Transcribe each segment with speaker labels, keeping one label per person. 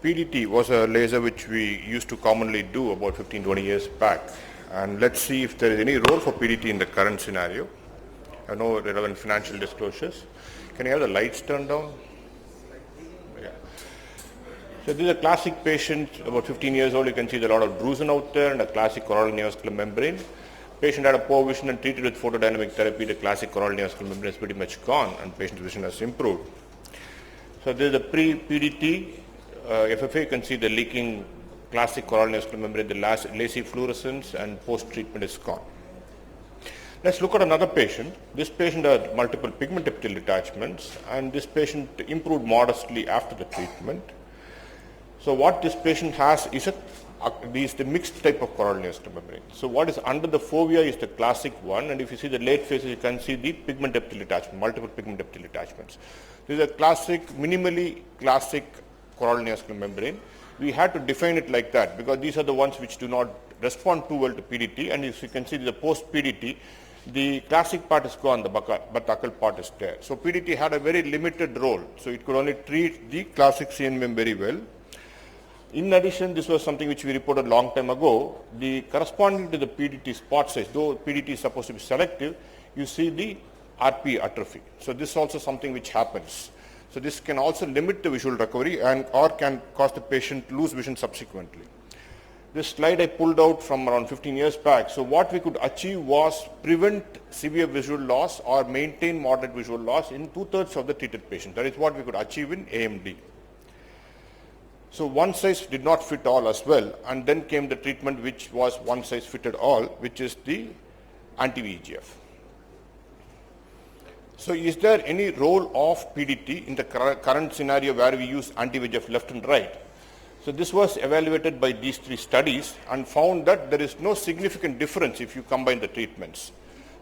Speaker 1: PDT was a laser which we used to commonly do about 15-20 years back. And let's see if there is any role for PDT in the current scenario. I have no relevant financial disclosures. Can you have the lights turned down? Yeah. So this is a classic patient, about 15 years old. You can see there's a lot of drusen out there and a classic coronal neovascular membrane. Patient had a poor vision and treated with photodynamic therapy. The classic coronal neovascular membrane is pretty much gone and patient's vision has improved. So this is the pre-PDT FFA. You can see the leaking classic coronal neovascular membrane, the lacy fluorescence, and post-treatment is gone. Let's look at another patient. This patient had multiple pigment epithelial detachments, and this patient improved modestly after the treatment. So what this patient has is the mixed type of coronal neovascular membrane. So what is under the fovea is the classic one, and if you see the late phases, you can see the pigment epithelial detachment, multiple pigment epithelial detachments. This is a classic, minimally classic coronal neovascular membrane. We had to define it like that because these are the ones which do not respond too well to PDT, and if you can see the post-PDT, the classic part is gone, the buccal part is there. So PDT had a very limited role, so it could only treat the classic CNM very well. In addition, this was something which we reported a long time ago. The corresponding to the PDT spot size, though PDT is supposed to be selective, you see the RP atrophy. So this is also something which happens. So this can also limit the visual recovery or can cause the patient to lose vision subsequently. This slide I pulled out from around 15 years back. So what we could achieve was prevent severe visual loss or maintain moderate visual loss in 2/3 of the treated patients. That is what we could achieve in AMD. So one size did not fit all as well, and then came the treatment which was one size fitted all, which is the anti-VEGF. So is there any role of PDT in the current scenario where we use anti-VEGF left and right? So this was evaluated by these 3 studies and found that there is no significant difference if you combine the treatments.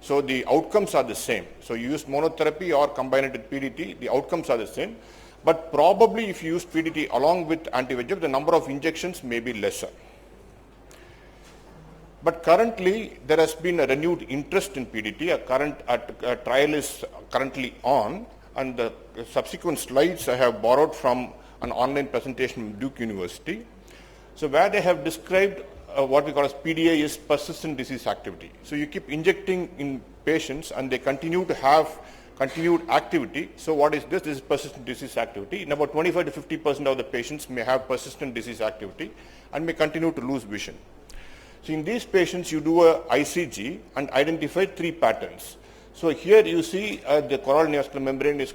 Speaker 1: So the outcomes are the same. So you use monotherapy or combine it with PDT, the outcomes are the same. But probably if you use PDT along with anti-VEGF, the number of injections may be lesser. But currently, there has been a renewed interest in PDT. A trial is currently on, and the subsequent slides I have borrowed from an online presentation from Duke University. So where they have described what we call as PDA is persistent disease activity. So you keep injecting in patients and they continue to have continued activity. So what is this? This is persistent disease activity. In about 25 to 50% of the patients may have persistent disease activity and may continue to lose vision. So in these patients, you do a ICG and identify 3 patterns. So here you see the coronal neovascular membrane is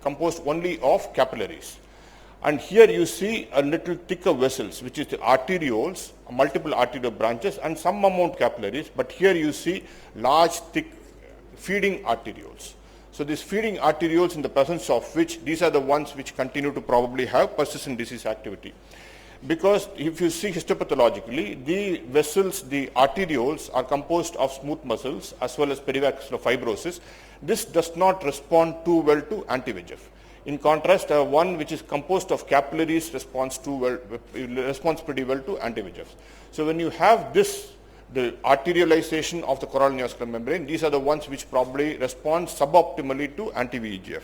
Speaker 1: composed only of capillaries. And here you see a little thicker vessels, which is the arterioles, multiple arterial branches, and some amount capillaries. But here you see large, thick feeding arterioles. So these feeding arterioles, in the presence of which, these are the ones which continue to probably have persistent disease activity. Because if you see histopathologically, the vessels, the arterioles are composed of smooth muscles as well as perivascular fibrosis. This does not respond too well to anti-VEGF. In contrast, one which is composed of capillaries responds pretty well to anti-VEGF. So when you have this, the arterialization of the coronal neovascular membrane, these are the ones which probably respond suboptimally to anti-VEGF.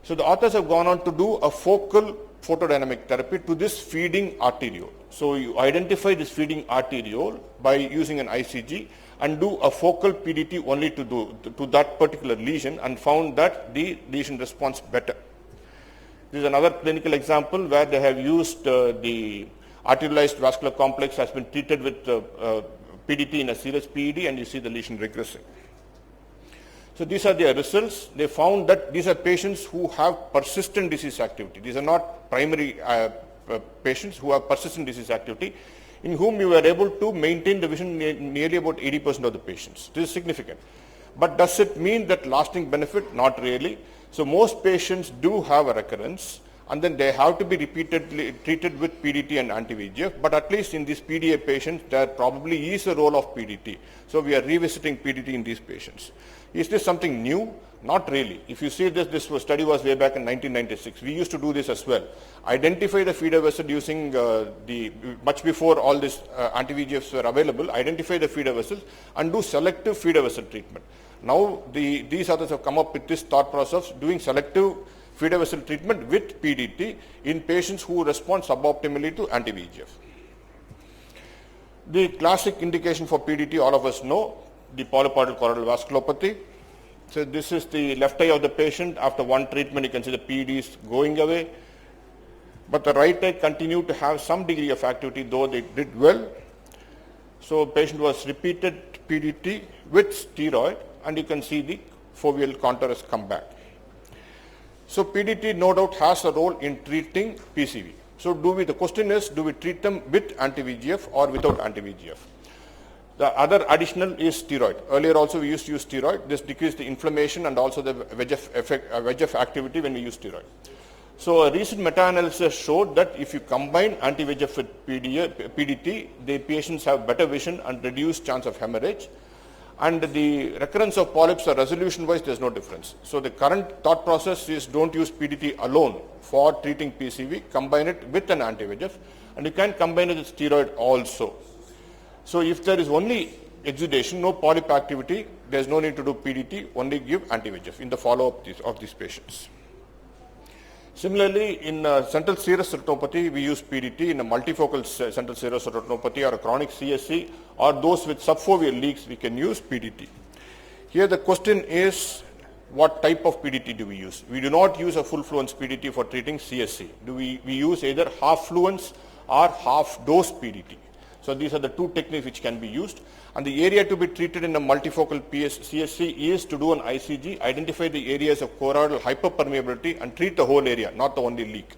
Speaker 1: So the authors have gone on to do a focal photodynamic therapy to this feeding arteriole. So you identify this feeding arteriole by using an ICG and do a focal PDT only to that particular lesion and found that the lesion responds better. This is another clinical example where they have used the arterialized vascular complex has been treated with PDT in a serous PED, and you see the lesion regressing. So these are their results. They found that these are patients who have persistent disease activity. These are not primary patients who have persistent disease activity, in whom you were able to maintain the vision nearly about 80% of the patients. This is significant. But does it mean that lasting benefit? Not really. So most patients do have a recurrence, and then they have to be repeatedly treated with PDT and anti-VEGF, but at least in these PDA patients, there probably is a role of PDT. So we are revisiting PDT in these patients. Is this something new? Not really. If you see this study was way back in 1996. We used to do this as well. Identify the feeder vessel using much before all these anti-VEGFs were available, identify the feeder vessels and do selective feeder vessel treatment. Now these others have come up with this thought process of doing selective feeder vessel treatment with PDT in patients who respond suboptimally to anti-VEGF. The classic indication for PDT, all of us know, the polypoidal choroidal vasculopathy. So this is the left eye of the patient. After one treatment, you can see the PEDs going away. But the right eye continued to have some degree of activity, though they did well. So patient was repeated PDT with steroid, and you can see the foveal contour has come back. So PDT no doubt has a role in treating PCV. So the question is, do we treat them with anti-VEGF or without anti-VEGF? The other additional is steroid. Earlier also we used to use steroid. This decreased the inflammation and also the VEGF activity when we use steroid. So a recent meta-analysis showed that if you combine anti-VEGF with PDT, the patients have better vision and reduced chance of hemorrhage. And the recurrence of polyps or resolution-wise, there is no difference. So the current thought process is don't use PDT alone for treating PCV, combine it with an anti-VEGF, and you can combine it with steroid also. So if there is only exudation, no polyp activity, there is no need to do PDT, only give anti-VEGF in the follow-up of these patients. Similarly, in central serous retinopathy, we use PDT. In a multifocal central serous retinopathy or a chronic CSC or those with subfoveal leaks, we can use PDT. Here the question is, what type of PDT do we use? We do not use a full fluence PDT for treating CSC. We use either half fluence or half dose PDT. So these are the two techniques which can be used. And the area to be treated in a multifocal CSC is to do an ICG, identify the areas of choroidal hyperpermeability and treat the whole area, not the only leak.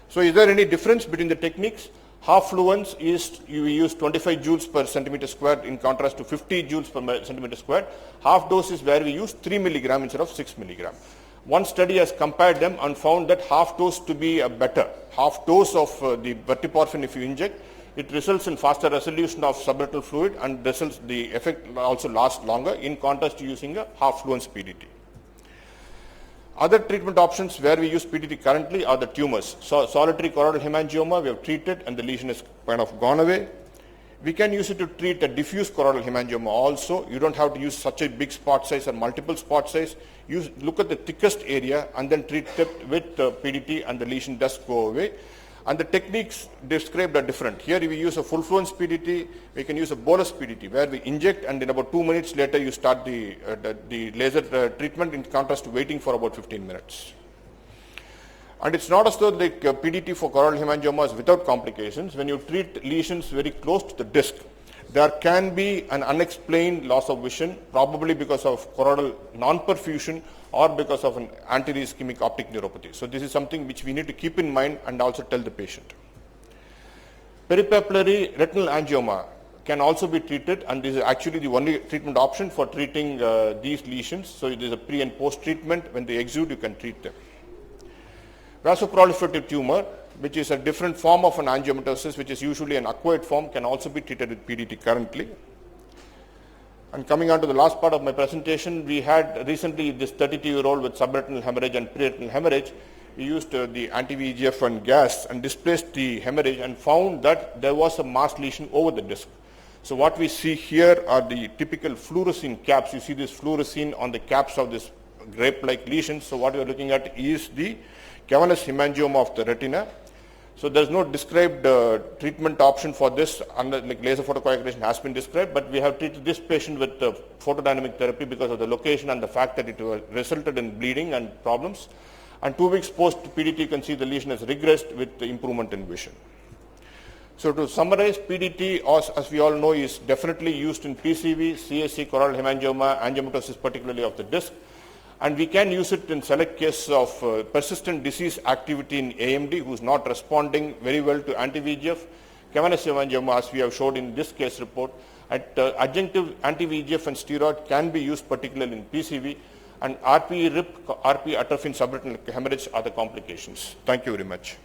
Speaker 1: So is there any difference between the techniques? Half fluence is you use 25 joules per centimeter squared in contrast to 50 joules per centimeter squared. Half dose is where we use 3 milligram instead of 6 milligram. One study has compared them and found that half dose to be a better. Half dose of the verteporfin if you inject, it results in faster resolution of subretinal fluid and the effect also lasts longer in contrast to using a half fluence PDT. Other treatment options where we use PDT currently are the tumors. So solitary choroidal hemangioma we have treated and the lesion is kind of gone away. We can use it to treat a diffuse choroidal hemangioma also. You don't have to use such a big spot size or multiple spot size. Look at the thickest area and then treat it with PDT and the lesion does go away. And the techniques described are different. Here we use a full fluence PDT, we can use a bolus PDT where we inject and in about 2 minutes later you start the laser treatment in contrast to waiting for about 15 minutes. And it's not as though the PDT for choroidal hemangioma is without complications. When you treat lesions very close to the disc, there can be an unexplained loss of vision, probably because of choroidal non-perfusion or because of an anterior ischemic optic neuropathy. So this is something which we need to keep in mind and also tell the patient. Peripapillary retinal angioma can also be treated, and this is actually the only treatment option for treating these lesions. So it is a pre and post treatment. When they exude, you can treat them. Vasoproliferative tumor, which is a different form of an angiomatosis, which is usually an acquired form, can also be treated with PDT currently. And coming on to the last part of my presentation, we had recently this 32-year-old with subretinal hemorrhage and preretinal hemorrhage. We used the anti-VEGF and gas and displaced the hemorrhage and found that there was a mass lesion over the disc. So what we see here are the typical fluorescein caps. You see this fluorescein on the caps of this grape-like lesions. So what we are looking at is the cavernous hemangioma of the retina. So there is no described treatment option for this, like laser photocoagulation has been described, but we have treated this patient with photodynamic therapy because of the location and the fact that it resulted in bleeding and problems. And 2 weeks post PDT, you can see the lesion has regressed with the improvement in vision. So to summarize, PDT, as we all know, is definitely used in PCV, CSC, choroidal hemangioma, angiomatosis particularly of the disc. And we can use it in select cases of persistent disease activity in AMD who is not responding very well to anti-VEGF. Cavernous hemangioma, as we have showed in this case report, adjunctive anti-VEGF and steroid can be used particularly in PCV, and RP-RIP, RP atropine subretinal hemorrhage are the complications. Thank you very much.